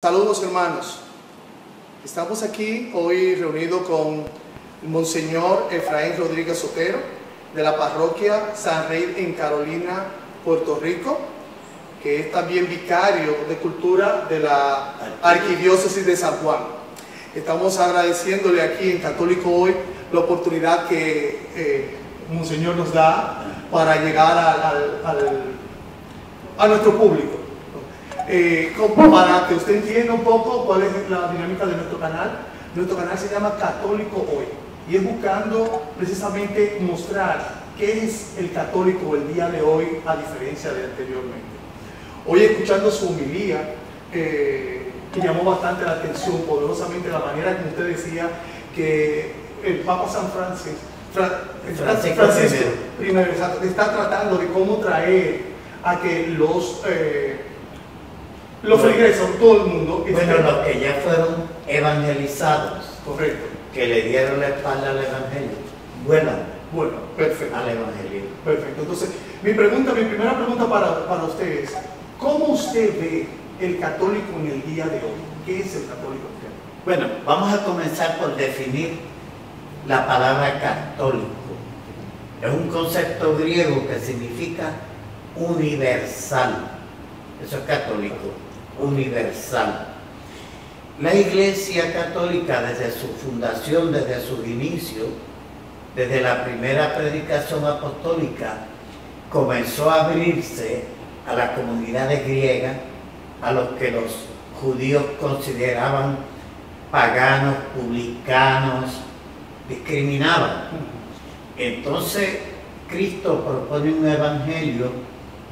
Saludos, hermanos. Estamos aquí hoy reunidos con el Monseñor Efraín Rodríguez Sotero de la parroquia San Rey en Carolina, Puerto Rico, que es también vicario de cultura de la Arquidiócesis de San Juan. Estamos agradeciéndole aquí en Católico Hoy la oportunidad que Monseñor nos da para llegar a nuestro público. Para que usted entienda un poco cuál es la dinámica de nuestro canal. Nuestro canal se llama Católico Hoy y es buscando precisamente mostrar qué es el católico el día de hoy a diferencia de anteriormente. Hoy, escuchando su homilía, que llamó bastante la atención poderosamente la manera que usted decía que el Papa San Francisco primero, está tratando de cómo traer a que los feligreses, todo el mundo. Bueno, los que ya fueron evangelizados. Correcto. Que le dieron la espalda al evangelio. Bueno, perfecto. Al evangelio. Perfecto. Entonces, mi primera pregunta para usted es: ¿cómo usted ve el católico en el día de hoy? ¿Qué es el católico? Bueno, vamos a comenzar por definir la palabra católico. Es un concepto griego que significa universal. Eso es católico, universal. La Iglesia Católica, desde su fundación, desde sus inicios, desde la primera predicación apostólica, comenzó a abrirse a las comunidades griegas, a los que los judíos consideraban paganos, publicanos, discriminaban. Entonces, Cristo propone un evangelio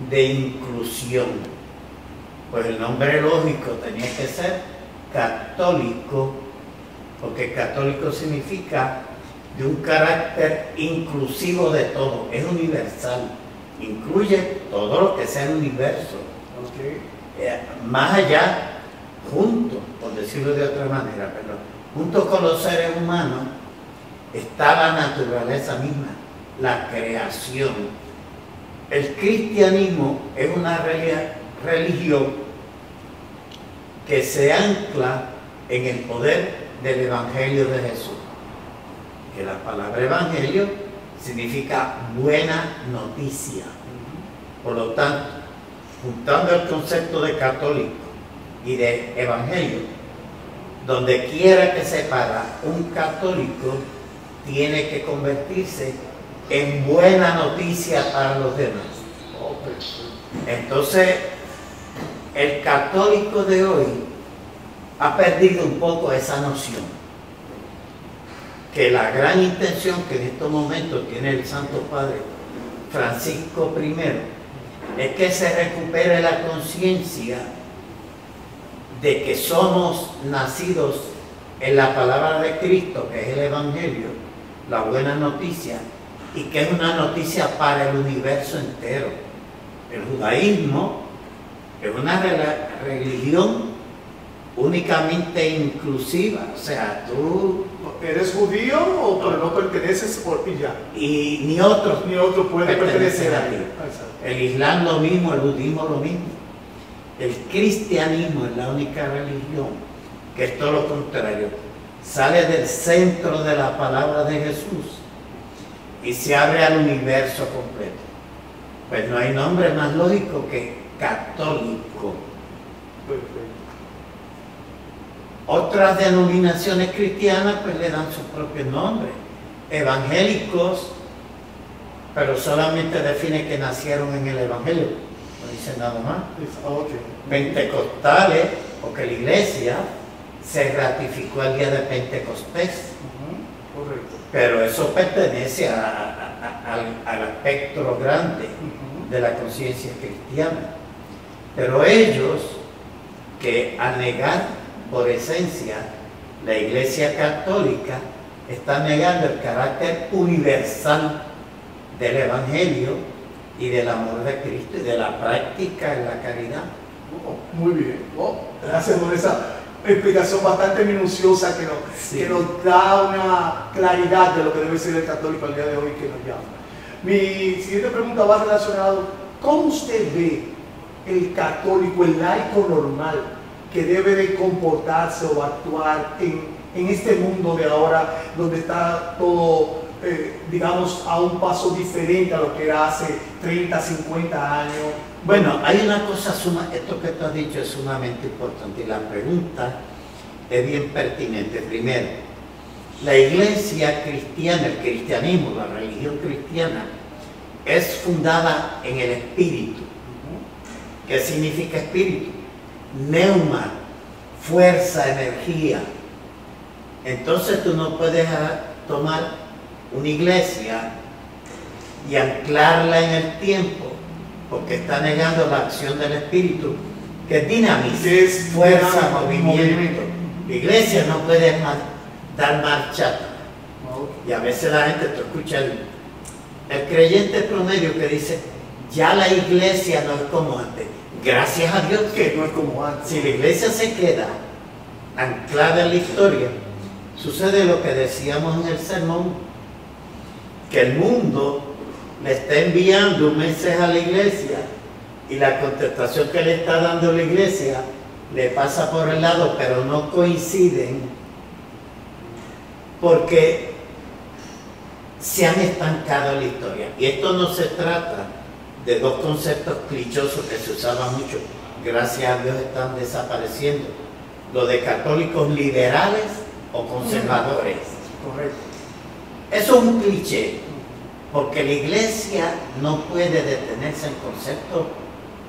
de inclusión. Pues el nombre lógico tenía que ser católico, porque católico significa de un carácter inclusivo de todo, es universal, incluye todo lo que sea el universo. Más allá, junto, por decirlo de otra manera, pero junto con los seres humanos está la naturaleza misma, la creación. El cristianismo es una religión que se ancla en el poder del Evangelio de Jesús. Que la palabra Evangelio significa buena noticia. Por lo tanto, juntando el concepto de católico y de evangelio, donde quiera que se para un católico, tiene que convertirse en buena noticia para los demás. Entonces, el católico de hoy ha perdido un poco esa noción, que la gran intención que en estos momentos tiene el Santo Padre Francisco I es que se recupere la conciencia de que somos nacidos en la palabra de Cristo, que es el Evangelio, la buena noticia, y que es una noticia para el universo entero. El judaísmo es una religión únicamente inclusiva, o sea, tú eres judío o pero no perteneces por ya. Y ni otro puede pertenecer a ti. El Islam lo mismo, el budismo lo mismo. El cristianismo es la única religión que es todo lo contrario. Sale del centro de la palabra de Jesús y se abre al universo completo. Pues no hay nombre más lógico que católico. Perfecto. Otras denominaciones cristianas pues le dan sus propios nombres. Evangélicos, pero solamente define que nacieron en el Evangelio, no dice nada más. Pentecostales, porque la iglesia se ratificó el día de Pentecostés. Correcto. Pero eso pertenece al espectro grande de la conciencia cristiana. Pero ellos, que al negar por esencia la Iglesia Católica, están negando el carácter universal del Evangelio y del amor de Cristo y de la práctica en la caridad. Muy bien. Gracias por esa explicación bastante minuciosa que nos da una claridad de lo que debe ser el católico al día de hoy que nos llama. Mi siguiente pregunta va relacionado: ¿cómo usted ve el católico, el laico normal, que debe de comportarse o actuar en este mundo de ahora, donde está todo, digamos, a un paso diferente a lo que era hace 30, 50 años? Bueno, hay una cosa esto que tú has dicho es sumamente importante y la pregunta es bien pertinente. Primero, la iglesia cristiana, el cristianismo, la religión cristiana, es fundada en el espíritu. ¿Qué significa espíritu? Neuma, fuerza, energía. Entonces tú no puedes tomar una iglesia y anclarla en el tiempo, porque está negando la acción del espíritu, que es dinamismo, es fuerza, movimiento. La iglesia no puede dar marcha atrás. Y a veces la gente, tú escuchas el creyente promedio que dice, ya la iglesia no es como antes. Gracias a Dios que no es como antes. Si la iglesia se queda anclada en la historia, sucede lo que decíamos en el sermón, que el mundo le está enviando un mensaje a la iglesia y la contestación que le está dando la iglesia le pasa por el lado, pero no coinciden, porque se han estancado en la historia. Y esto no se trata de dos conceptos clichosos que se usaban mucho, gracias a Dios están desapareciendo, lo de católicos liberales o conservadores. Correcto. Eso es un cliché, porque la iglesia no puede detenerse en conceptos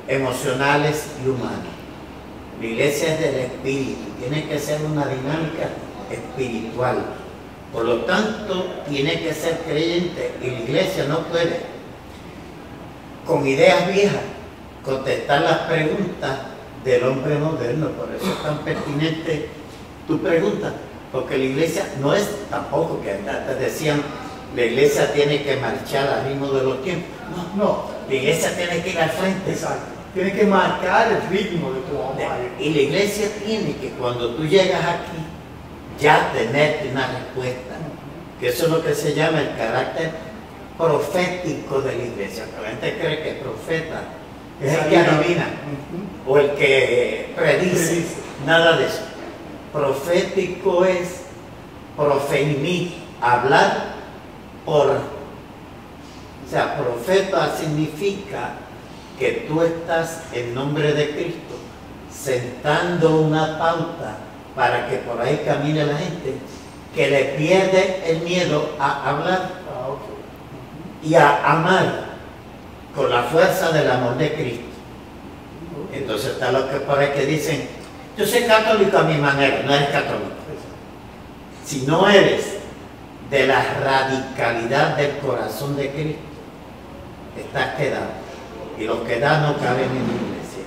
emocionales y humanos. La iglesia es del espíritu, tiene que ser una dinámica espiritual. Por lo tanto, tiene que ser creyente y la iglesia no puede, con ideas viejas, contestar las preguntas del hombre moderno. Por eso es tan pertinente tu pregunta, porque la iglesia no es tampoco que te decían la iglesia tiene que marchar al ritmo de los tiempos. No, la iglesia tiene que ir al frente. Exacto. Tiene que marcar el ritmo de tu amor. Y la iglesia tiene que, cuando tú llegas aquí, ya tenerte una respuesta. Que eso es lo que se llama el carácter profético de la iglesia. La gente cree que el profeta es el que adivina o el que predice. Nada de eso. Profético es profeimí, hablar por. O sea, profeta significa que tú estás en nombre de Cristo sentando una pauta para que por ahí camine la gente que le pierde el miedo a hablar y a amar con la fuerza del amor de Cristo. Entonces está lo que por ahí que dicen, yo soy católico a mi manera. No eres católico. Si no eres de la radicalidad del corazón de Cristo, estás quedado. Y los que dan no caben en la iglesia.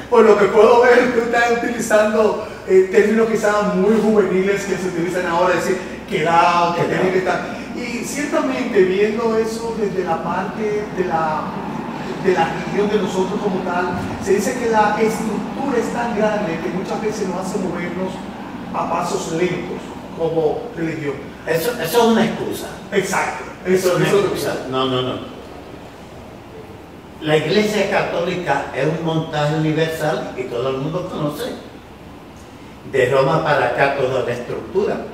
Por lo que puedo ver, tú estás utilizando términos quizás muy juveniles que se utilizan ahora, decir quedado, que tiene que estar. Y ciertamente viendo eso desde la parte de la religión de nosotros como tal, se dice que la estructura es tan grande que muchas veces nos hace movernos a pasos lentos como religión. Eso es una excusa. Exacto. Eso es una excusa. No. La iglesia católica es un montaje universal y todo el mundo conoce. De Roma para acá toda la estructura.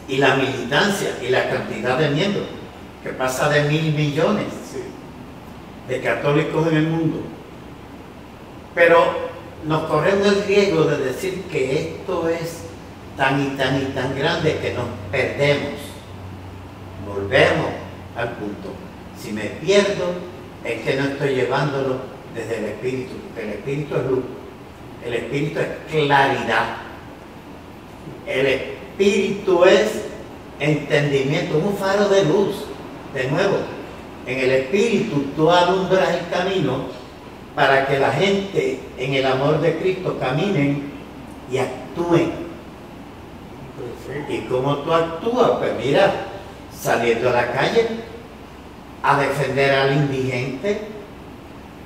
Y la militancia y la cantidad de miembros, que pasa de 1.000 millones de católicos en el mundo. Pero nos corremos el riesgo de decir que esto es tan y tan grande que nos perdemos. Volvemos al punto. Si me pierdo, es que no estoy llevándolo desde el espíritu, porque el espíritu es luz, el espíritu es claridad, el espíritu es entendimiento, un faro de luz. De nuevo, en el espíritu tú alumbras el camino para que la gente en el amor de Cristo caminen y actúen. ¿Y cómo tú actúas? Pues mira, saliendo a la calle a defender al indigente,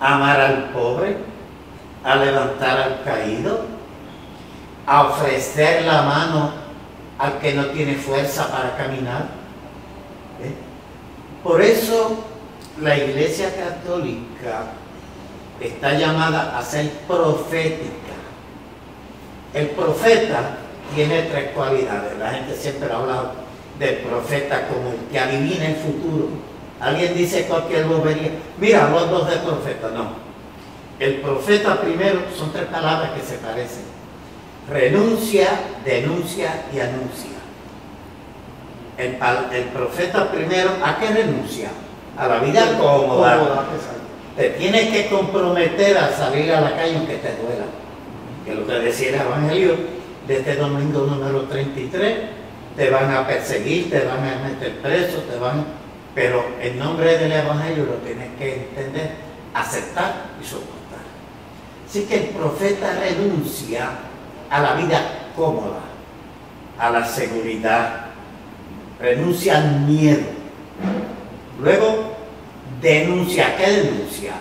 a amar al pobre, a levantar al caído, a ofrecer la mano al que no tiene fuerza para caminar. Por eso la Iglesia Católica está llamada a ser profética. El profeta tiene tres cualidades. La gente siempre habla del profeta como el que adivina el futuro. Alguien dice cualquier bobería. Mira, los dos de profeta. No. El profeta primero son tres palabras que se parecen. Renuncia, denuncia y anuncia. El profeta primero, ¿a qué renuncia? A la vida cómoda. Te tienes que comprometer a salir a la calle aunque te duela. Que es lo que decía el Evangelio de este domingo número 33. Te van a perseguir, te van a meter preso, pero en nombre del Evangelio lo tienes que entender, aceptar y soportar. Así que el profeta renuncia a la vida cómoda, a la seguridad, renuncia al miedo. Luego denuncia. ¿Qué denuncia?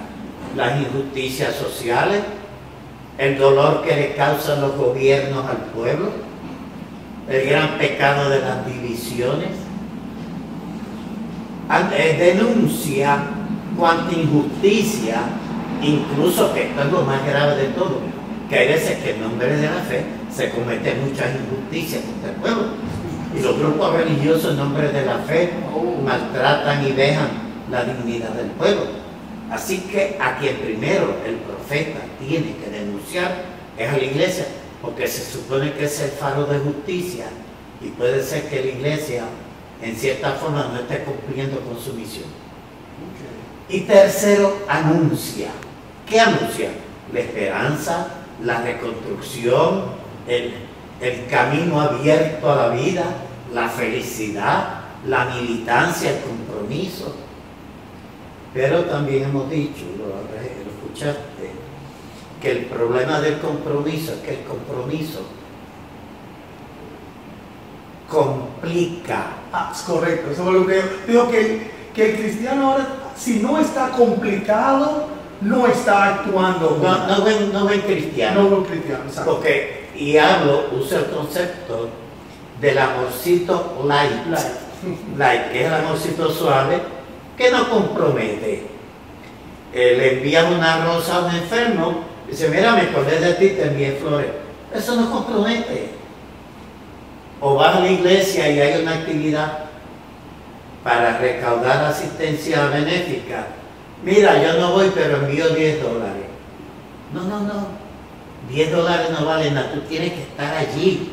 Las injusticias sociales, el dolor que le causan los gobiernos al pueblo, el gran pecado de las divisiones. Denuncia cuanta injusticia, incluso, que esto es lo más grave de todo, que hay veces que en nombre de la fe se cometen muchas injusticias contra el pueblo. Y los grupos religiosos en nombre de la fe maltratan y dejan la dignidad del pueblo. Así que a quien primero el profeta tiene que denunciar es a la iglesia, porque se supone que es el faro de justicia y puede ser que la iglesia en cierta forma no esté cumpliendo con su misión. Y tercero, anuncia. ¿Qué anuncia? La esperanza, la reconstrucción, el camino abierto a la vida, la felicidad, la militancia, el compromiso. Pero también hemos dicho, lo escuchaste, que el problema del compromiso es que el compromiso complica. Es correcto, eso es lo que digo, que el cristiano ahora, si no está complicado, no está actuando. No ven cristiano. No ven cristiano, exacto. Porque, uso el concepto del amorcito light, que es el amorcito suave, que no compromete. Le envían una rosa a un enfermo, y dice, mira, me acordé de ti, te envié flores. Eso no compromete. O vas a la iglesia y hay una actividad para recaudar asistencia benéfica. Mira, yo no voy, pero envío $10. No. $10 no valen nada. Tú tienes que estar allí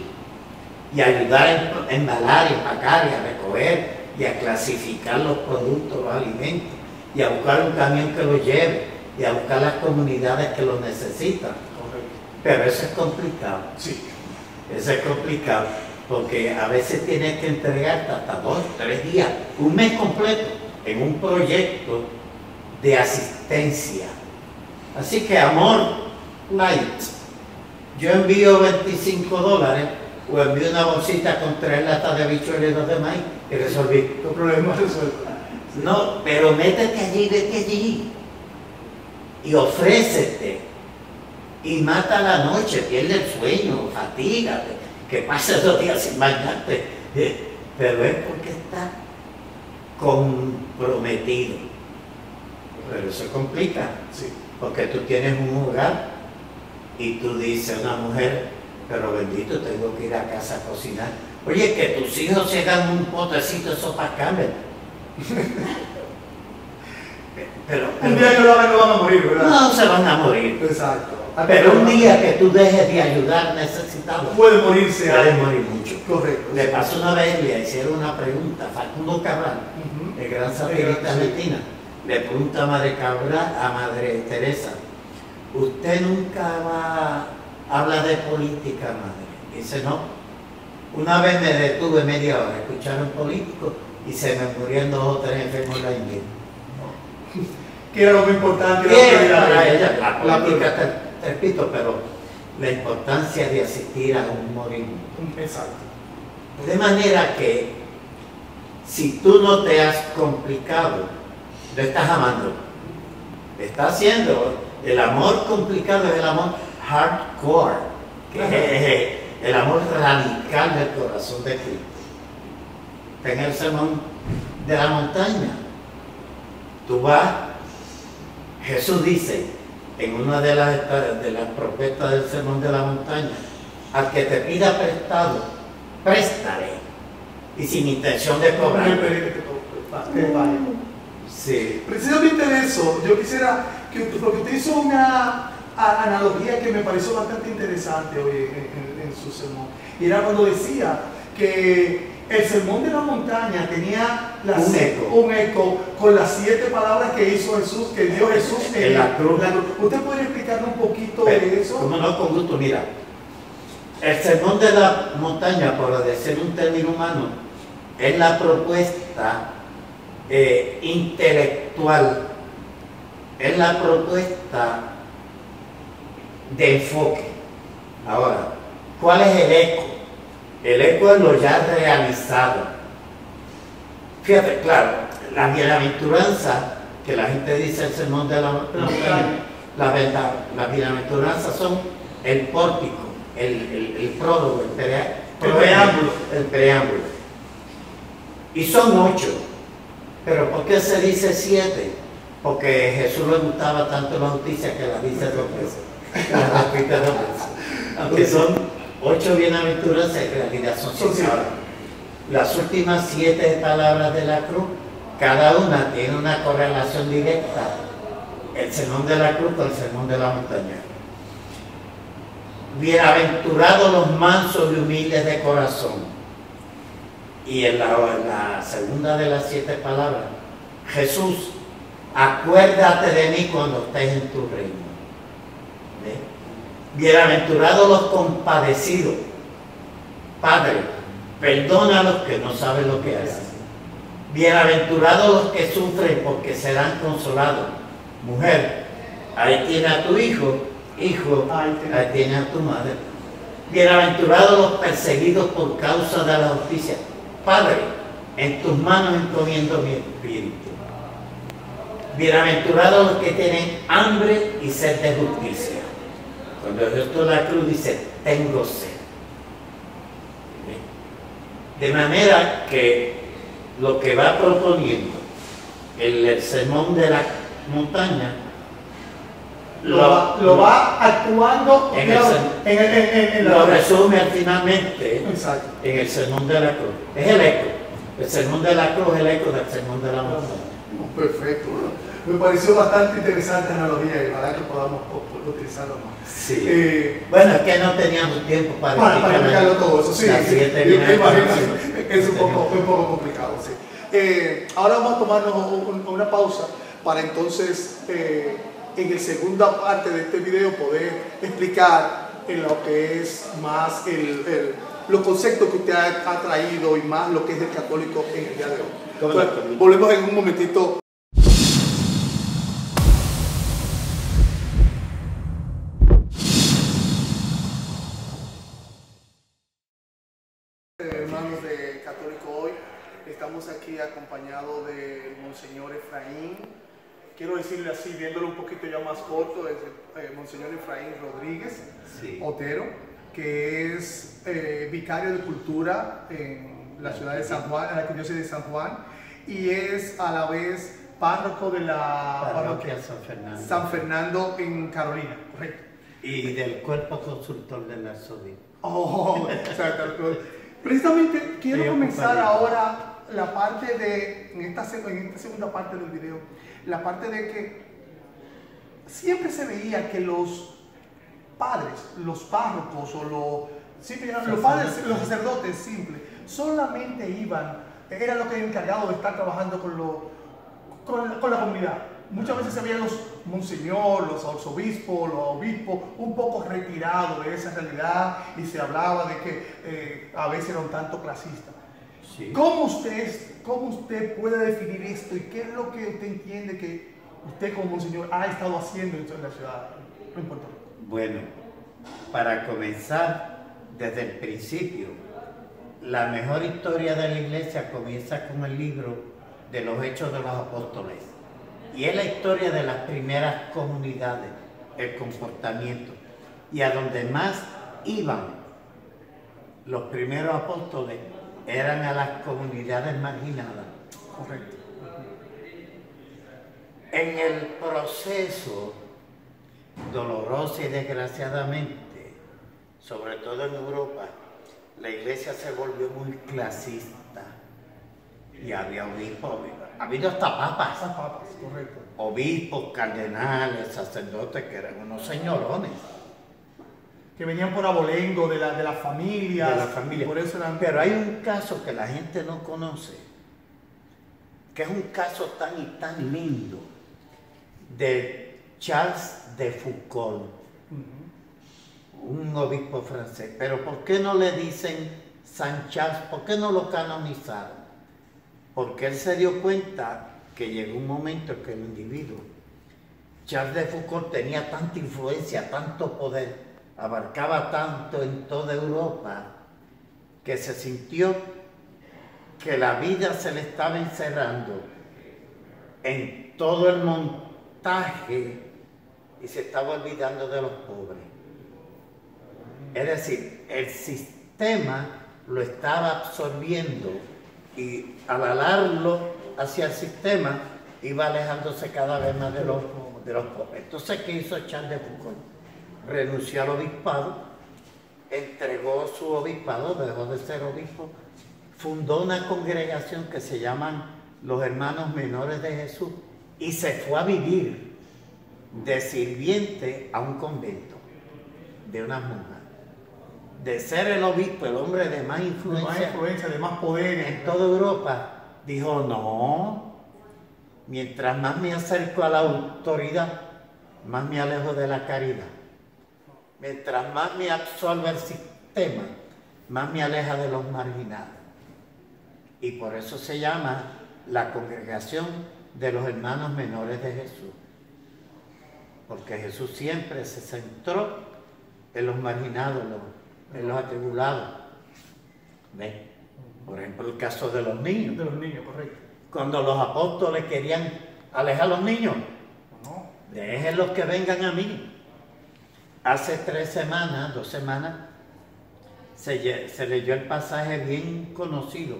y ayudar a embalar, empacar y a recoger y a clasificar los productos, los alimentos, y a buscar un camión que los lleve y a buscar las comunidades que los necesitan. Correcto. Pero eso es complicado. Sí. Eso es complicado, porque a veces tienes que entregarte hasta 2, 3 días, un mes completo en un proyecto de asistencia. Así que amor light. Yo envío $25 o envío una bolsita con 3 latas de habichuelas y 2 de maíz y resolví. Los problemas resueltos. No, pero métete allí, vete allí y ofrécete y mata la noche, pierde el sueño, fatígate, que pases 2 días sin bañarte, pero es porque está comprometido. Pero eso complica, Sí. porque tú tienes un hogar y tú dices a una mujer, pero bendito, tengo que ir a casa a cocinar. Oye, que tus hijos se dan un potecito de sopa Campbell. pero Un día que lo hagan no van a morir, ¿verdad? no se van a morir. Exacto. Pero un día que tú dejes de ayudar necesitado, puede morirse. puede morir mucho. Correcto. Le pasó una vez, le hicieron una pregunta, Facundo Cabral, el gran satirista argentino, le pregunta a Madre Cabral, a Madre Teresa, ¿usted nunca habla de política, madre? Dice, no. Una vez me detuve media hora a escuchar a un político y se me murieron 2 o 3 enfermos en la India. Que era lo más importante. Para ella, la política, te repito, pero la importancia de asistir a un morir. Exacto. De manera que, si tú no te has complicado, lo estás amando. Estás haciendo. El amor complicado es el amor hardcore, que es el amor radical del corazón de Cristo. En el sermón de la montaña, tú vas, Jesús dice, en una de las profetas del Sermón de la Montaña, al que te pida prestado, préstale, y sin intención de cobrar. Sí. Precisamente de eso, yo quisiera porque usted hizo una analogía que me pareció bastante interesante hoy en su sermón. Y era cuando decía que el Sermón de la Montaña tenía un eco con las 7 palabras que hizo Jesús, que dio Jesús en la cruz. ¿Usted podría explicarnos un poquito de eso? Como no, con gusto, mira. El Sermón de la Montaña, por decir un término humano, es la propuesta intelectual, es la propuesta de enfoque. Ahora, ¿cuál es el eco? El eco es lo ya realizado. Fíjate, claro, la bienaventuranza, que la gente dice el Sermón de la Montaña, la verdad, las bienaventuranzas son el pórtico, el prólogo, el preámbulo. Y son 8. Pero ¿por qué se dice 7? Porque Jesús le gustaba tanto la justicia que la dice 2 veces. La repite 2 veces. Aunque son 8 bienaventuranzas, en realidad son 7. Las últimas 7 palabras de la cruz, cada una tiene una correlación directa. El sermón de la cruz con el sermón de la montaña. Bienaventurados los mansos y humildes de corazón. Y en la segunda de las 7 palabras, Jesús, acuérdate de mí cuando estés en tu reino. ¿Ve? Bienaventurados los compadecidos. Padre, perdona a los que no saben lo que hacen. Bienaventurados los que sufren porque serán consolados. Mujer, ahí tiene a tu hijo. Hijo, ahí tiene a tu madre. Bienaventurados los perseguidos por causa de la justicia. Padre, en tus manos encomiendo mi espíritu. Bienaventurados los que tienen hambre y sed de justicia. Cuando Jesús la cruz dice, tengo sed. De manera que lo que va proponiendo el sermón de la montaña lo va actuando lo resume finalmente. Exacto. En el sermón de la cruz. Es el eco. El sermón de la cruz es el eco del sermón de la montaña. Perfecto. Me pareció bastante interesante la analogía y ojalá que podamos utilizarlo más. Sí. Bueno, es que no teníamos tiempo para explicarlo todo eso. Sí, es un poco complicado. Sí. Ahora vamos a tomarnos una pausa para entonces en la segunda parte de este video poder explicar en lo que es más los conceptos que usted ha traído y más lo que es el católico en el día de hoy. Entonces, volvemos en un momentito. Hermanos de Católico Hoy, estamos aquí acompañados del Monseñor Efraín. Quiero decirle así, viéndolo un poquito ya más corto, es el Monseñor Efraín Rodríguez Otero, que es vicario de cultura en la ciudad de San Juan, en la arquidiócesis de San Juan, y es a la vez párroco de la parroquia San Fernando en Carolina, correcto. Y del cuerpo consultor del arzobispo. Oh, exacto. Precisamente quiero comenzar ahora la parte de, en esta segunda parte del video, la parte de que siempre se veía que los padres, los párrocos o los padres, los sacerdotes simples, solamente iban, eran los que encargados de estar trabajando con la comunidad. Muchas veces se veían los monseñor, los arzobispos, los obispos un poco retirados de esa realidad y se hablaba de que a veces era un tanto clasista. Sí. ¿Cómo usted puede definir esto y qué es lo que usted entiende que usted como monseñor ha estado haciendo en la ciudad? No importa. Bueno, para comenzar desde el principio, la mejor historia de la iglesia comienza con el libro de los Hechos de los Apóstoles. Y es la historia de las primeras comunidades, el comportamiento. Y a donde más iban los primeros apóstoles eran a las comunidades marginadas. Correcto. En el proceso dolorosa y desgraciadamente, sobre todo en Europa, la iglesia se volvió muy clasista y había obispos, ha habido hasta papas, correcto. obispos, cardenales, sacerdotes que eran unos señorones. Que venían por abolengo de las familias. De la familia. Por eso eran... Pero hay un caso que la gente no conoce, que es un caso tan y tan lindo, de Charles de Foucauld, un obispo francés. Pero ¿por qué no le dicen San Charles? ¿Por qué no lo canonizaron? Porque él se dio cuenta que llegó un momento en que el individuo, Charles de Foucauld, tenía tanta influencia, tanto poder, abarcaba tanto en toda Europa, que se sintió que la vida se le estaba encerrando en todo el montaje y se estaba olvidando de los pobres. Es decir, el sistema lo estaba absorbiendo y al alarlo hacia el sistema iba alejándose cada vez más de los pobres. Entonces, ¿qué hizo Charles de Foucauld? Renunció al obispado, entregó su obispado, dejó de ser obispo, fundó una congregación que se llaman los Hermanos Menores de Jesús y se fue a vivir de sirviente a un convento de unas monjas. De ser el obispo, el hombre de más influencia, de más poder en toda Europa, dijo: no, mientras más me acerco a la autoridad, más me alejo de la caridad. Mientras más me absorbe el sistema, más me aleja de los marginados. Y por eso se llama la Congregación de los Hermanos Menores de Jesús. Porque Jesús siempre se centró en los marginados, en los atribulados. ¿Ves? Por ejemplo, el caso de los niños. De los niños, correcto. Cuando los apóstoles querían alejar a los niños, No. déjenlos que vengan a mí. Hace 2 semanas, se leyó el pasaje bien conocido,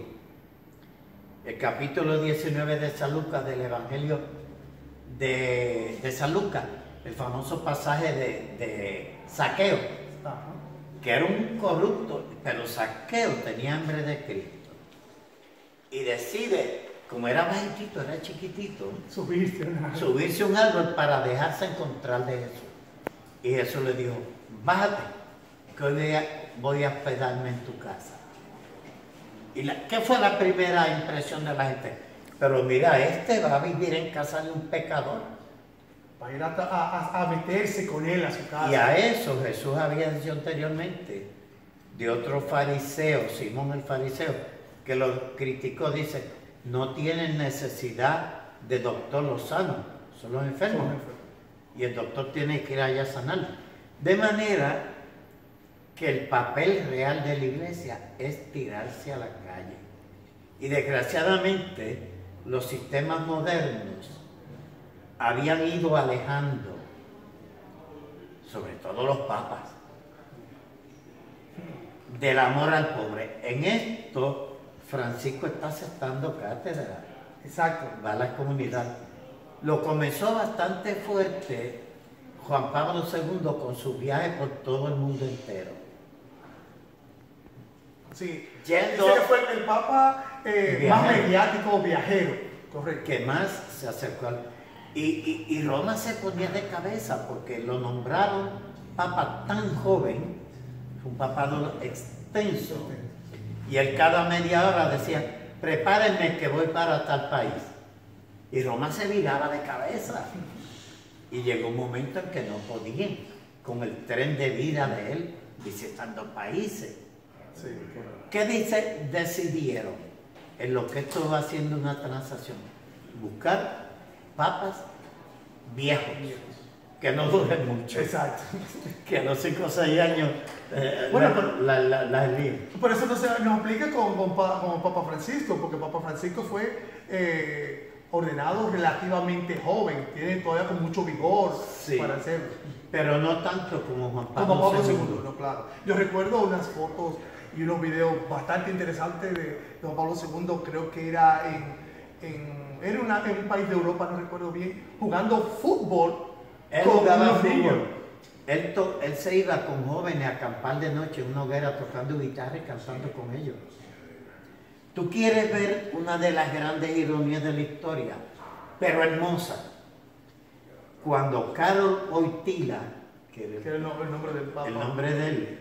el capítulo 19 de San Lucas, del Evangelio de San Lucas, el famoso pasaje de Zaqueo, que era un corrupto, pero Zaqueo tenía hambre de Cristo. Y decide, como era bajitito, era chiquitito, subirse a un árbol para dejarse encontrar de Jesús. Y Jesús le dijo: bájate, que hoy voy a hospedarme en tu casa. ¿Y qué fue la primera impresión de la gente? Pero mira, va a vivir en casa de un pecador. Va a ir a meterse con él a su casa. Y a eso Jesús había dicho anteriormente de otro fariseo, Simón el fariseo, que lo criticó, dice: no tienen necesidad de doctor los sanos, son los enfermos. Y el doctor tiene que ir allá a sanarlo. De manera que el papel real de la iglesia es tirarse a la calle. Y desgraciadamente los sistemas modernos habían ido alejando, sobre todo los papas, del amor al pobre. En esto Francisco está aceptando cátedra. Exacto. Va a la comunidad. Lo comenzó bastante fuerte Juan Pablo II con su viaje por todo el mundo entero. Sí, Yendo, ese fue el papa más mediático, viajero, correcto. Que más se acercó al... Y Roma se ponía de cabeza porque lo nombraron papa tan joven, un papado extenso, y él cada media hora decía: prepárenme que voy para tal país. Y Roma se viraba de cabeza. Y llegó un momento en que no podían, con el tren de vida de él, visitando países. Sí, ¿Qué dice? Decidieron, en lo que esto va haciendo una transacción, buscar papas viejos, que no duren mucho. Exacto. Que a los 5 o 6 años la envíen. Por eso nos aplica con Papa Francisco, porque Papa Francisco fue ordenado relativamente joven, tiene todavía con mucho vigor para hacerlo. Pero no tanto como Juan Pablo II. No, claro. Yo recuerdo unas fotos y unos videos bastante interesantes de Juan Pablo II, creo que era en un país de Europa, no recuerdo bien, jugando fútbol Él con jugaba unos niños. fútbol. Él se iba con jóvenes a acampar de noche en una hoguera tocando guitarra y cantando con ellos. Tú quieres ver una de las grandes ironías de la historia, pero hermosa. Cuando Karol Wojtyła, que Que era el nombre del Papa. el nombre de él,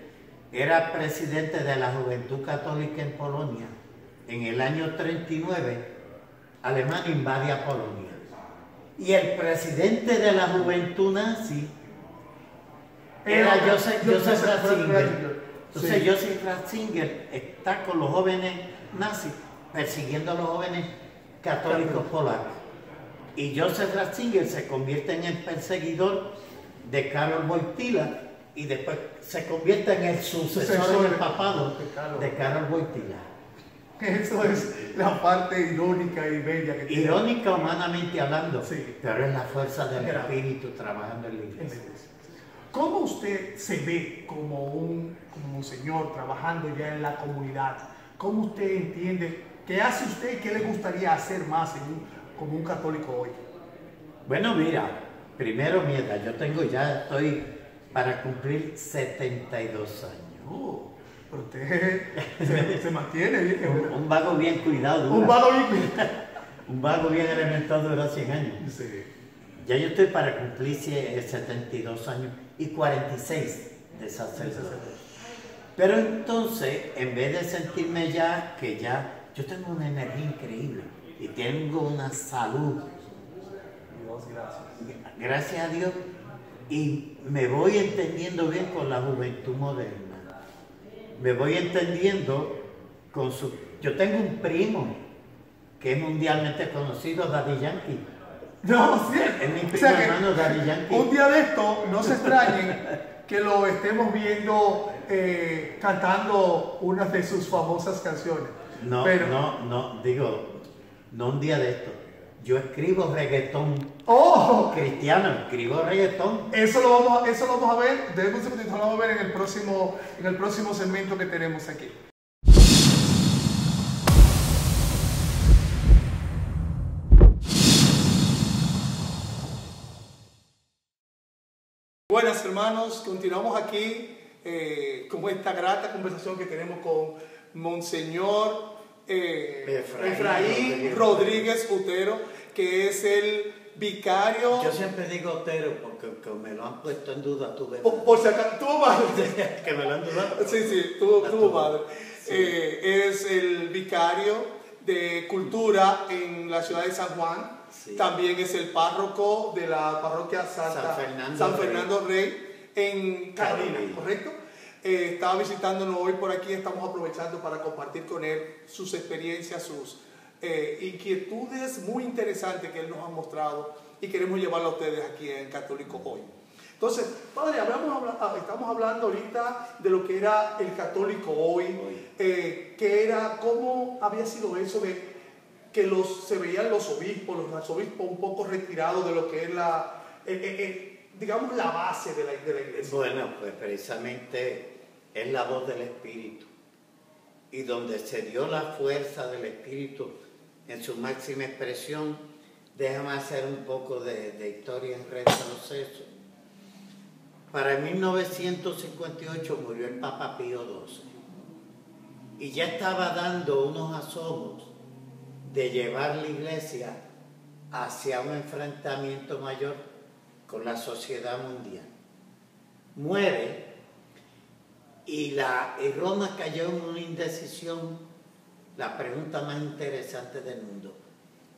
era presidente de la Juventud Católica en Polonia, en el año 39, Alemania invade a Polonia. Y el presidente de la Juventud Nazi era Joseph Ratzinger. Entonces Sí. Joseph Ratzinger está con los jóvenes nazis, persiguiendo a los jóvenes católicos polacos. Y Joseph Ratzinger se convierte en el perseguidor de Karol Wojtyła y después se convierte en el sucesor del papado de Karol Wojtyła. Eso es la parte irónica y bella que tiene. Irónica humanamente hablando, Sí. pero es la fuerza del Grave. espíritu trabajando en la En la iglesia. iglesia. ¿Cómo usted se ve como un señor trabajando ya en la comunidad? ¿Cómo usted entiende qué hace usted y qué le gustaría hacer más como un católico hoy? Bueno, mira, primero mi edad, estoy para cumplir 72 años. Oh, pero usted se mantiene bien. Un vago bien cuidado. Un dura. vago bien. Un vago bien alimentado dura 100 años. Sí. Ya yo estoy para cumplir 72 años y 46 de sacerdote. Pero entonces, en vez de sentirme yo tengo una energía increíble y tengo una salud, Dios, gracias. gracias a Dios, y me voy entendiendo bien con la juventud moderna. Me voy entendiendo con su... Yo tengo un primo que es mundialmente conocido, Daddy Yankee. No, sí. Es mi O primo sea que hermano Daddy Yankee. un día de esto, no se extrañen que lo estemos viendo cantando una de sus famosas canciones. No, Pero- no un día de esto. Yo escribo reggaetón ¡Oh! cristiano, escribo reggaetón. Eso lo vamos a ver, debemos un segundito, lo vamos a ver en el próximo segmento que tenemos aquí. Buenas hermanos, continuamos aquí con esta grata conversación que tenemos con Monseñor Efraín Rodríguez Utero, que es el vicario. Yo siempre digo Otero porque me lo han puesto en duda, tú ves. Por si acaso, tuvo madre. Que me lo han dudado. Sí, tuvo madre. Sí. Es el vicario de cultura en la ciudad de San Juan. Sí. También es el párroco de la parroquia San Fernando Rey en Carolina, ¿correcto? Estaba visitándonos hoy por aquí, estamos aprovechando para compartir con él sus experiencias, sus inquietudes muy interesantes que él nos ha mostrado y queremos llevarlo a ustedes aquí en Católico Hoy. Entonces, padre, estamos hablando ahorita de lo que era el Católico Hoy, cómo había sido eso de que se veían los arzobispos un poco retirados de lo que es digamos, la base de la iglesia. Bueno, pues precisamente es la voz del Espíritu. Y donde se dio la fuerza del Espíritu en su máxima expresión, déjame hacer un poco de historia en retroceso. Para 1958 murió el Papa Pío XII. Y ya estaba dando unos asomos de llevar la iglesia hacia un enfrentamiento mayor con la sociedad mundial. Muere y Roma cayó en una indecisión, la pregunta más interesante del mundo.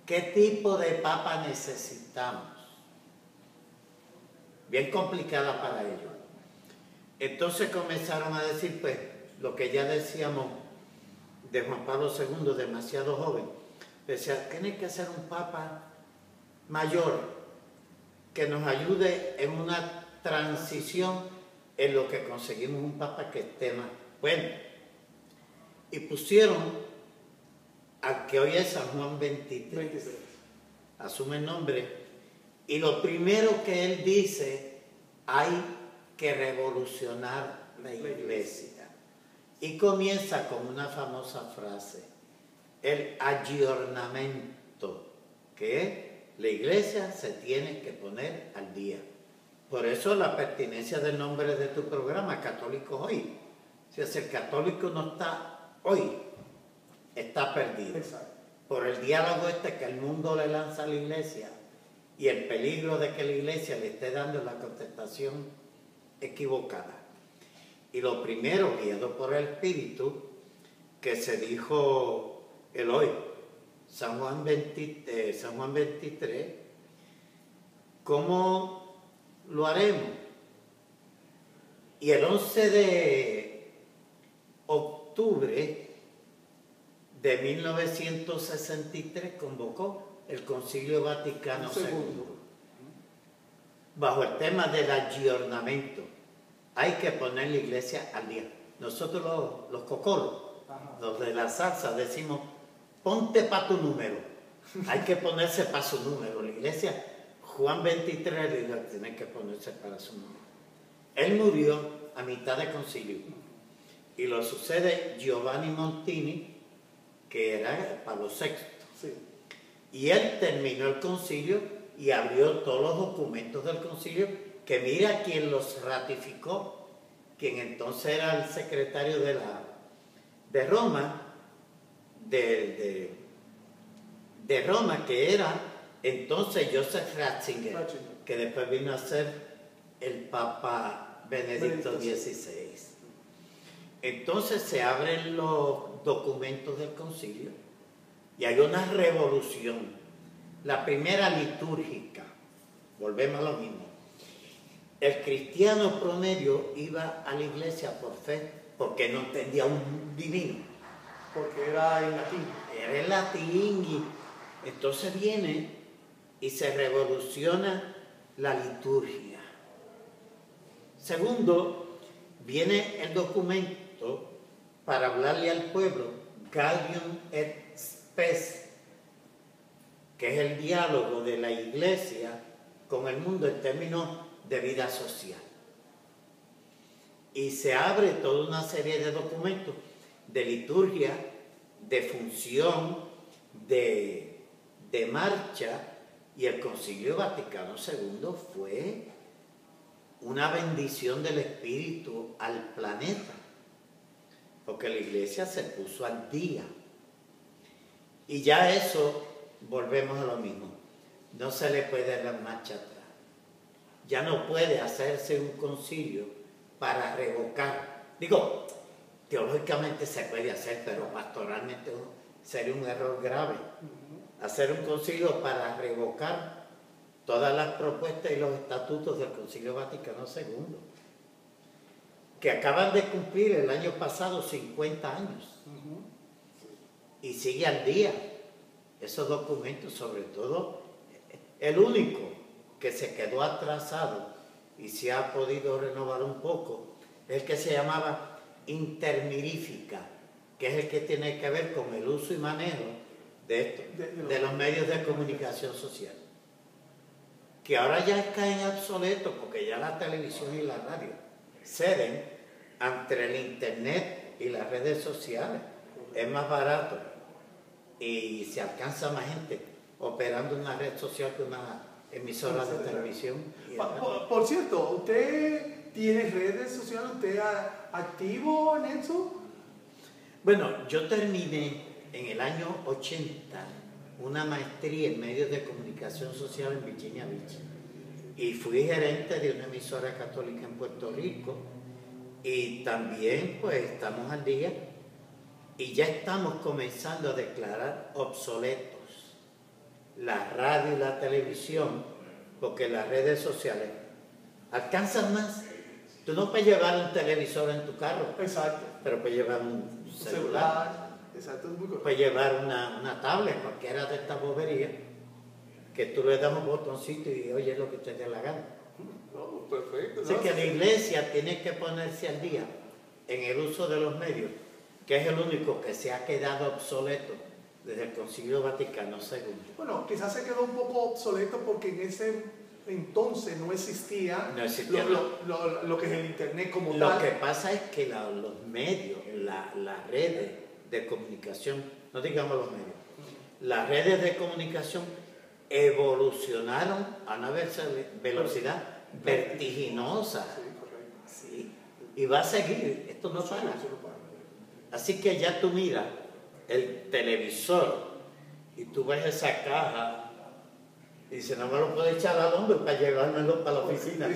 ¿Qué tipo de papa necesitamos? Bien complicada para ellos. Entonces comenzaron a decir, pues, lo que ya decíamos de Juan Pablo II, demasiado joven. Decía, tiene que ser un papa mayor, que nos ayude en una transición en lo que conseguimos un papa que esté más bueno. Y pusieron al que hoy es San Juan 23. Asume el nombre. Y lo primero que él dice, hay que revolucionar la iglesia. Y comienza con una famosa frase, el aggiornamento, que es: la iglesia se tiene que poner al día. Por eso la pertinencia del nombre de tu programa, Católicos Hoy. Si el católico no está hoy, está perdido. Exacto. Por el diálogo que el mundo le lanza a la iglesia y el peligro de que la iglesia le esté dando la contestación equivocada. Y lo primero, guiado por el Espíritu, que se dijo el hoy, San Juan 23, ¿cómo lo haremos? Y el 11 de octubre de 1963 convocó el Concilio Vaticano II bajo el tema del aggiornamento. Hay que poner la iglesia al día. Nosotros los cocolos, los de la salsa, decimos, ponte para tu número. Hay que ponerse para su número. La iglesia, Juan 23 le dijo, tiene que ponerse para su número. Él murió a mitad de concilio. Y lo sucede Giovanni Montini, que era Pablo VI. Sí. Y él terminó el concilio y abrió todos los documentos del concilio, que mira quién los ratificó, quien entonces era el secretario de Roma, de Roma, que era entonces Joseph Ratzinger, que después vino a ser el Papa Benedicto XVI. Entonces se abren los documentos del concilio y hay una revolución. La primera litúrgica, volvemos a lo mismo. El cristiano promedio iba a la iglesia por fe, porque no entendía un divino. Porque era en latín. Era en latín y entonces viene y se revoluciona la liturgia. Segundo, viene el documento para hablarle al pueblo, Gaudium et Spes, que es el diálogo de la iglesia con el mundo en términos de vida social. Y se abre toda una serie de documentos de liturgia, de función, de marcha, y el Concilio Vaticano II fue una bendición del Espíritu al planeta, porque la iglesia se puso al día. Y ya eso, volvemos a lo mismo, no se le puede dar marcha atrás. Ya no puede hacerse un concilio para revocar. Digo, teológicamente se puede hacer, pero pastoralmente sería un error grave. Hacer un concilio para revocar todas las propuestas y los estatutos del Concilio Vaticano II, que acaban de cumplir el año pasado 50 años. Y sigue al día. Esos documentos, sobre todo, el único que se quedó atrasado y se ha podido renovar un poco, es el que se llamaba Intermirífica, que es el que tiene que ver con el uso y manejo de los medios de comunicación social, que ahora ya caen obsoletos porque ya la televisión y la radio ceden ante el internet y las redes sociales. Es más barato y se alcanza más gente operando una red social que una emisora de televisión. Por cierto, ¿usted tiene redes sociales? ¿Usted es activo en eso? Bueno, yo terminé en el año 80 una maestría en medios de comunicación social en Virginia Beach y fui gerente de una emisora católica en Puerto Rico, y también pues estamos al día y ya estamos comenzando a declarar obsoletos la radio y la televisión, porque las redes sociales alcanzan más. Tú no puedes llevar un televisor en tu carro. Exacto. Pero puedes llevar un celular. Exacto, es muy correcto. Puedes llevar una tablet, cualquiera de estas boberías, que tú le das un botoncito y oye lo que te dé la gana. No, perfecto. Así que la iglesia tiene que ponerse al día en el uso de los medios, que es el único que se ha quedado obsoleto desde el Concilio Vaticano II. Bueno, quizás se quedó un poco obsoleto porque en ese entonces no existía, lo que es el internet como tal. Lo que pasa es que los medios, las redes de comunicación, no digamos los medios, las redes de comunicación evolucionaron a una velocidad vertiginosa. Sí, correcto. ¿Sí? Y va a seguir, esto no para. Sí, no para. Así que ya tú miras el televisor y tú ves esa caja y dices, no me lo puedo echar al hombro para llevármelo para la oficina,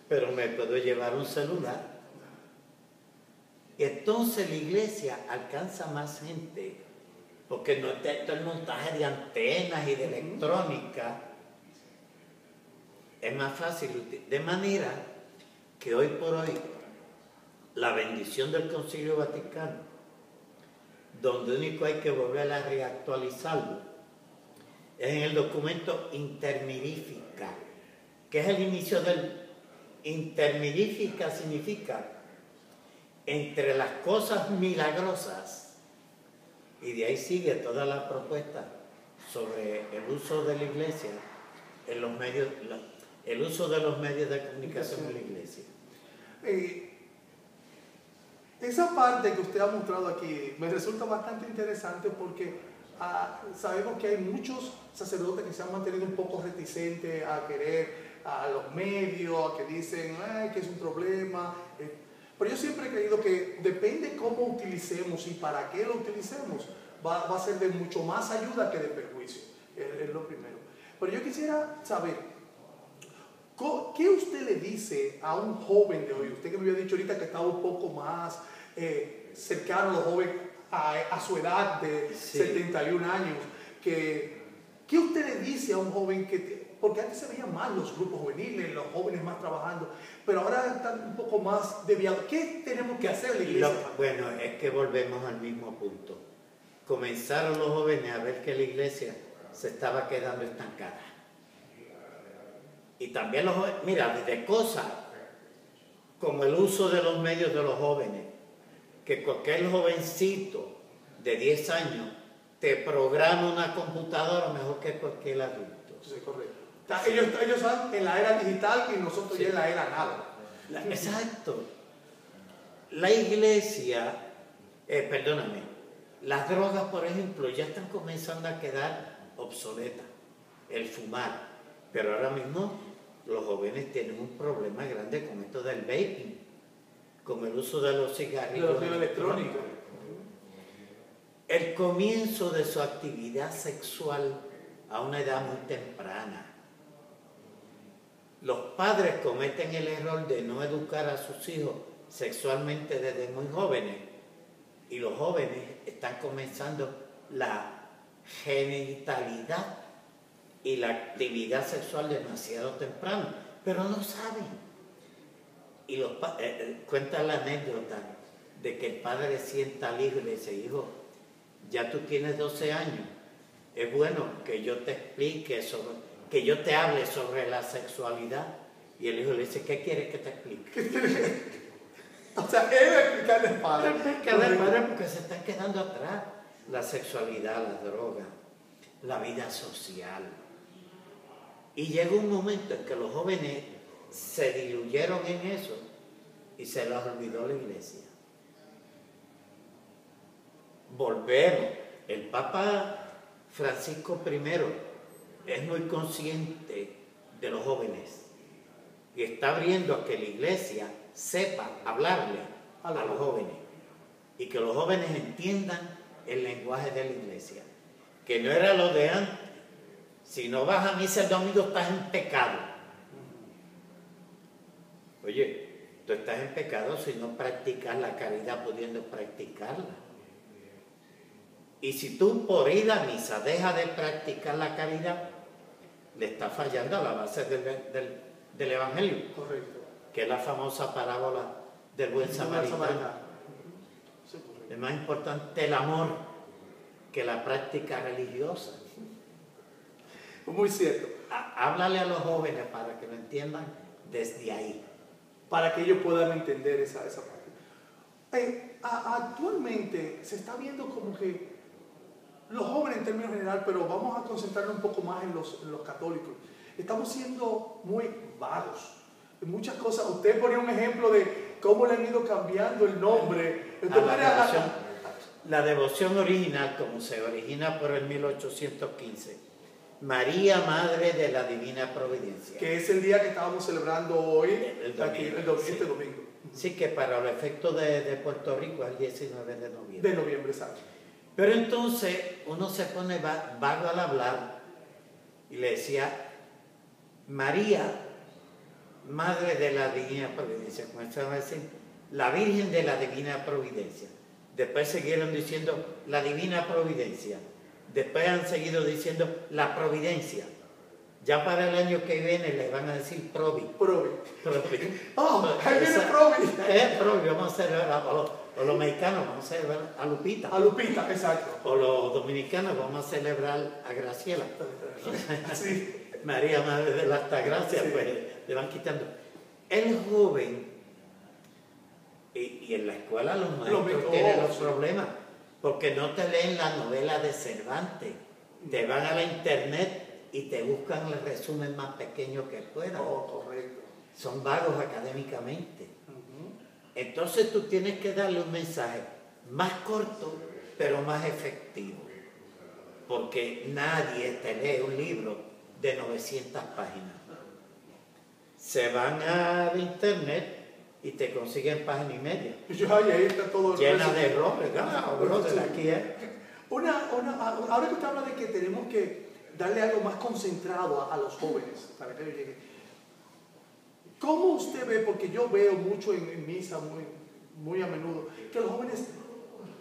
pero me puedo llevar un celular. Y entonces la iglesia alcanza más gente, porque no está todo el montaje de antenas y de electrónica. Es más fácil, de manera que hoy por hoy la bendición del Concilio Vaticano, donde único hay que volver a reactualizarlo, es en el documento Intermirífica, que es el inicio del... Intermirífica significa entre las cosas milagrosas, y de ahí sigue toda la propuesta sobre el uso de la iglesia en los medios, el uso de los medios de comunicación en la iglesia. Esa parte que usted ha mostrado aquí me resulta bastante interesante porque sabemos que hay muchos sacerdotes que se han mantenido un poco reticentes a querer a los medios, a que dicen que es un problema. Pero yo siempre he creído que depende cómo utilicemos y para qué lo utilicemos, va a ser de mucho más ayuda que de perjuicio. Es lo primero. Pero yo quisiera saber, ¿qué usted le dice a un joven de hoy? Usted que me había dicho ahorita que estaba un poco más cercano a los jóvenes a su edad de 71 años. ¿Qué usted le dice a un joven porque antes se veían más los grupos juveniles, los jóvenes más trabajando, pero ahora están un poco más desviados? ¿Qué tenemos que hacer en la iglesia? Bueno, es que volvemos al mismo punto. Comenzaron los jóvenes a ver que la iglesia se estaba quedando estancada. Y también los jóvenes, mira, desde cosas como el uso de los medios de los jóvenes, que cualquier jovencito de 10 años te programa una computadora mejor que cualquier adulto. Sí, correcto. Ellos están en la era digital y nosotros ya en la era nada. Exacto. La iglesia, perdóname, las drogas, por ejemplo, ya están comenzando a quedar obsoletas. El fumar. Pero ahora mismo los jóvenes tienen un problema grande con esto del vaping, con el uso de los cigarrillos electrónicos. El comienzo de su actividad sexual a una edad muy temprana. Los padres cometen el error de no educar a sus hijos sexualmente desde muy jóvenes, y los jóvenes están comenzando la genitalidad y la actividad sexual demasiado temprano, pero no saben. Y cuenta la anécdota de que el padre sienta al hijo y le dice: hijo, ya tú tienes 12 años, es bueno que yo te explique que yo te hable sobre la sexualidad. Y el hijo le dice: ¿qué quieres que te explique? O sea, él va a explicarle al padre. Porque se están quedando atrás. La sexualidad, la droga, la vida social. Y llegó un momento en que los jóvenes se diluyeron en eso y se les olvidó la iglesia. Volvemos. El Papa Francisco I es muy consciente de los jóvenes y está abriendo a que la iglesia sepa hablarle a los jóvenes y que los jóvenes entiendan el lenguaje de la iglesia, que no era lo de antes. Si no vas a misa el domingo estás en pecado. Oye, tú estás en pecado si no practicas la caridad pudiendo practicarla. Y si tú por ir a misa dejas de practicar la caridad, le estás fallando a la base del Evangelio. Correcto. Que es la famosa parábola del buen samaritano. Es más importante el amor que la práctica religiosa. Muy cierto. Háblale a los jóvenes para que lo entiendan desde ahí. Para que ellos puedan entender esa parte. Actualmente se está viendo como que los jóvenes en términos general, pero vamos a concentrarnos un poco más en los católicos. Estamos siendo muy vagos en muchas cosas. Usted ponía un ejemplo de cómo le han ido cambiando el nombre. La devoción original, como se origina por el 1815, María, Madre de la Divina Providencia. Que es el día que estábamos celebrando hoy, este domingo. Sí, que para los efectos de Puerto Rico es el 19 de noviembre. De noviembre, exacto. Pero entonces uno se pone vago al hablar y le decía, María, Madre de la Divina Providencia. Comenzaron a decir, la Virgen de la Divina Providencia. Después siguieron diciendo, la Divina Providencia. Después han seguido diciendo, la Providencia. Ya para el año que viene le van a decir Provi. Provi. Ahí viene Provi. Provi, vamos a celebrar, o los mexicanos vamos a celebrar a Lupita. A Lupita, exacto. O los dominicanos vamos a celebrar a Graciela. Sí. María, Madre de la Altagracia, sí. Pues le van quitando. El joven, y en la escuela los maestros tienen los problemas, porque no te leen la novela de Cervantes, te van a la internet y te buscan el resumen más pequeño que puedan. Correcto. Son vagos académicamente. Entonces tú tienes que darle un mensaje más corto, pero más efectivo. Porque nadie te lee un libro de 900 páginas. Se van a internet y te consiguen página y media. Ahí está todo llena de errores. Aquí es. Ahora que usted habla de que tenemos que darle algo más concentrado a los jóvenes para que ellos lleguen. ¿Cómo usted ve? Porque yo veo mucho en misa, muy a menudo, que los jóvenes,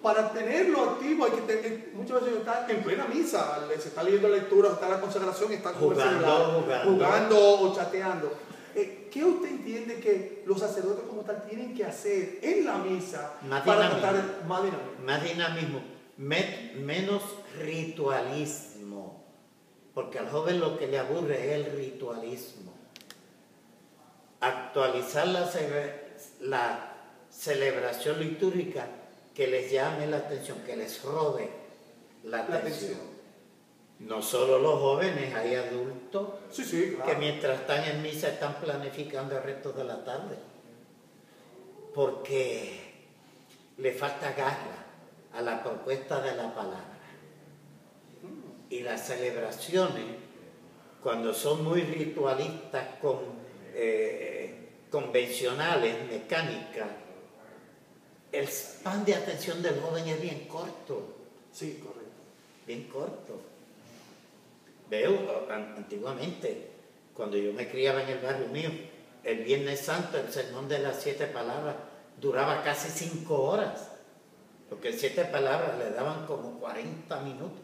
para tenerlo activo, hay que tener, muchas veces están en plena misa, se está leyendo lectura, está la consagración, están jugando o chateando. ¿Qué usted entiende que los sacerdotes como tal tienen que hacer en la misa para tratar más dinamismo, menos ritualismo? Porque al joven lo que le aburre es el ritualismo. Actualizar la celebración litúrgica que les llame la atención, que les robe la atención. No solo los jóvenes, hay adultos claro, que mientras están en misa están planificando el resto de la tarde. Porque le falta garra a la propuesta de la palabra. Y las celebraciones, cuando son muy ritualistas, convencionales, mecánicas, el span de atención del joven es bien corto. Sí, correcto. Bien corto. Veo, antiguamente, cuando yo me criaba en el barrio mío, el Viernes Santo, el sermón de las 7 palabras, duraba casi 5 horas. Porque 7 palabras le daban como 40 minutos.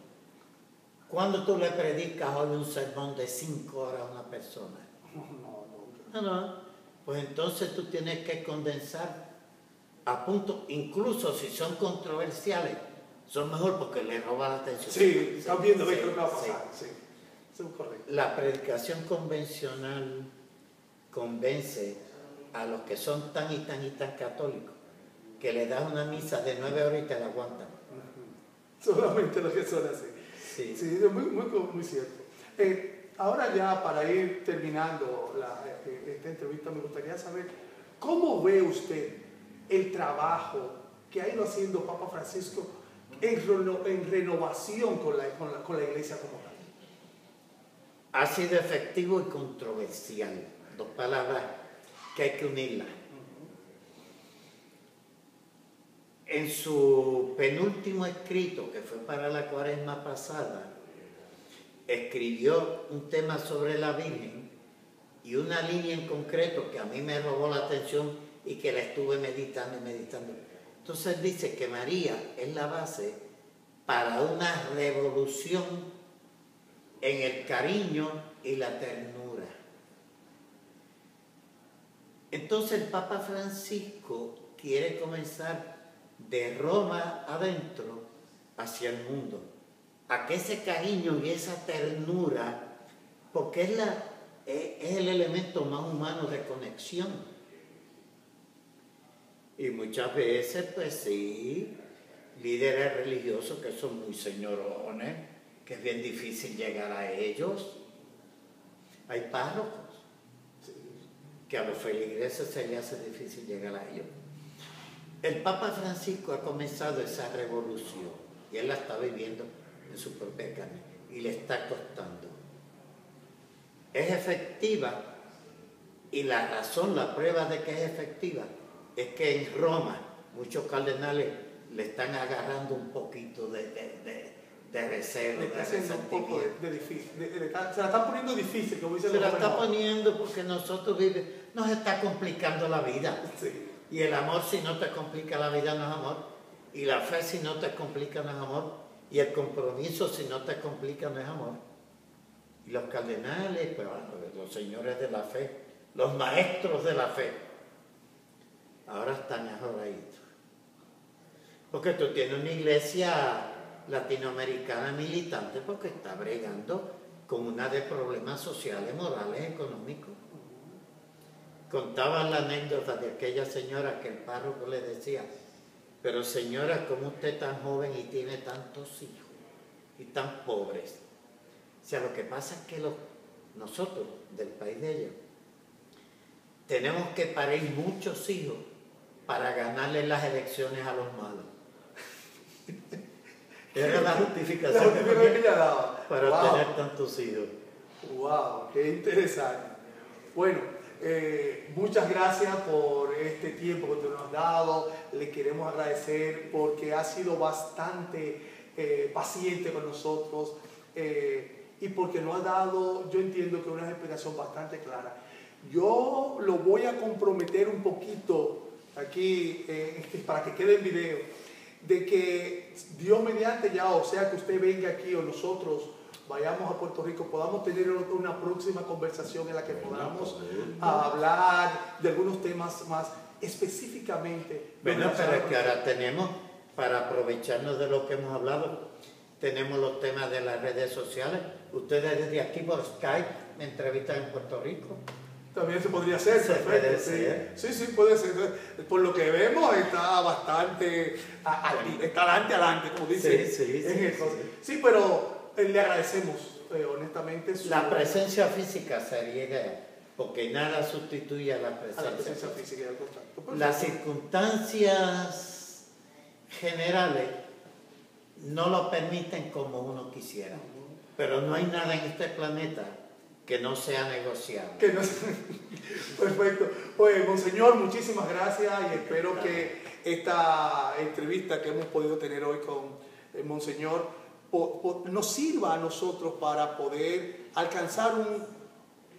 ¿Cuándo tú le predicas hoy un sermón de 5 horas a una persona? No. Pues entonces tú tienes que condensar a punto, incluso si son controversiales, son mejor porque le roba la atención. Sí, están viendo qué es lo que va a pasar. Sí. Eso es correcto. La predicación convencional convence a los que son tan y tan católicos que le das una misa de 9 horas y te la aguantan. Solamente los que son así. Sí, es muy cierto. Ahora ya para ir terminando esta entrevista me gustaría saber cómo ve usted el trabajo que ha ido haciendo Papa Francisco en renovación con la iglesia como tal. Ha sido efectivo y controversial. 2 palabras que hay que unirlas. En su penúltimo escrito, que fue para la Cuaresma pasada, escribió un tema sobre la Virgen y una línea en concreto que a mí me robó la atención y que la estuve meditando. Entonces dice que María es la base para una revolución en el cariño y la ternura. Entonces el Papa Francisco quiere comenzar de Roma adentro hacia el mundo, a que ese cariño y esa ternura, porque es el elemento más humano de conexión. Y muchas veces, pues sí, líderes religiosos que son muy señorones, que es bien difícil llegar a ellos. Hay párrocos que a los feligreses se les hace difícil llegar a ellos. El Papa Francisco ha comenzado esa revolución y él la está viviendo en su propia carne y le está costando. es efectiva, y la razón, la prueba de que es efectiva, es que en Roma muchos cardenales le están agarrando un poquito de recelo, Le está de haciendo un poco resentimiento. de difícil. Se la están poniendo difícil, como dicen Se los la está jóvenes. poniendo porque nosotros nos está complicando la vida. Sí. Y el amor, si no te complica la vida, no es amor. Y la fe, si no te complica, no es amor. Y el compromiso, si no te complica, no es amor. Y los cardenales, pues bueno, los señores de la fe, los maestros de la fe, ahora están ajoraditos. Porque tú tienes una iglesia latinoamericana militante porque está bregando con una de problemas sociales, morales, económicos. Contaban la anécdota de aquella señora que el párroco le decía: pero señora, ¿cómo usted es tan joven y tiene tantos hijos y tan pobres? O sea, lo que pasa es que nosotros, del país de ellos, tenemos que parir muchos hijos para ganarle las elecciones a los malos. Era la justificación que ella daba. para Wow. tener tantos hijos. Wow, qué interesante. Bueno, muchas gracias por este tiempo que tú nos has dado. Le queremos agradecer porque ha sido bastante paciente con nosotros y porque nos ha dado, yo entiendo que una explicación bastante clara. Yo lo voy a comprometer un poquito aquí para que quede en video, de que Dios mediante ya, o sea que usted venga aquí o nosotros vayamos a Puerto Rico, podamos tener una próxima conversación en la que podamos hablar de algunos temas más específicamente. Bueno, pero es que ahora tenemos, para aprovecharnos de lo que hemos hablado, tenemos los temas de las redes sociales. Ustedes desde aquí por Skype me entrevistan en Puerto Rico. También se podría hacer, Se perfecto. puede Sí. ser. Sí, puede ser. Por lo que vemos, está bastante está adelante, como dice. Sí, pero le agradecemos honestamente La presencia física sería ideal, porque nada sustituye a la presencia física y al contacto. Perfecto. Las circunstancias generales no lo permiten como uno quisiera, pero no hay nada en este planeta que no sea negociable. Perfecto. Pues, Monseñor, muchísimas gracias y espero que esta entrevista que hemos podido tener hoy con el Monseñor nos sirva a nosotros para poder alcanzar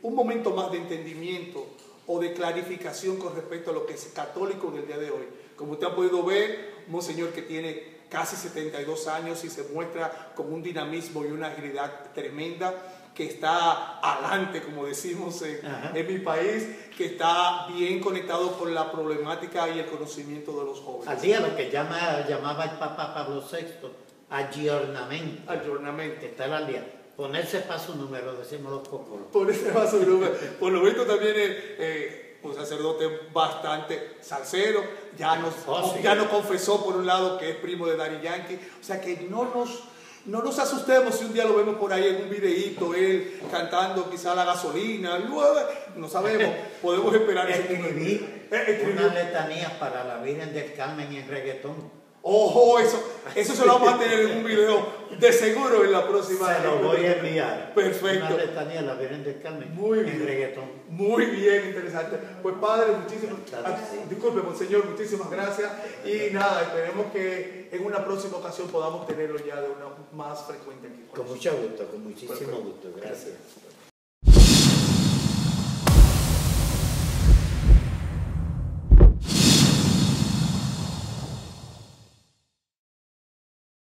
un momento más de entendimiento o de clarificación con respecto a lo que es católico en el día de hoy. Como usted ha podido ver, un Monseñor que tiene casi 72 años y se muestra con un dinamismo y una agilidad tremenda, que está adelante, como decimos en mi país, que está bien conectado con la problemática y el conocimiento de los jóvenes. Al día lo que llamaba el Papa Pablo VI, aggiornamento. Aggiornamento. Estar al día. Ponerse para su número, decimos los cocolos. Ponerse para su número. Por lo visto también un sacerdote bastante salsero, ya nos confesó por un lado que es primo de Daddy Yankee, o sea que no nos asustemos si un día lo vemos por ahí en un videíto, él cantando quizá La Gasolina, no sabemos, podemos esperar ese Escribí una letanía para la Virgen del Carmen en reggaetón. Ojo, eso se lo vamos a tener en un video de seguro en la próxima. Se lo voy a enviar. Perfecto. Una letanía a la Virgen del Carmen en reggaetón. Muy bien, interesante. Pues Padre, disculpe, Monseñor, muchísimas gracias. Y nada, esperemos que en una próxima ocasión podamos tenerlo ya de una más frecuente aquí. Con mucho gusto, con muchísimo Perfecto. gusto. Gracias.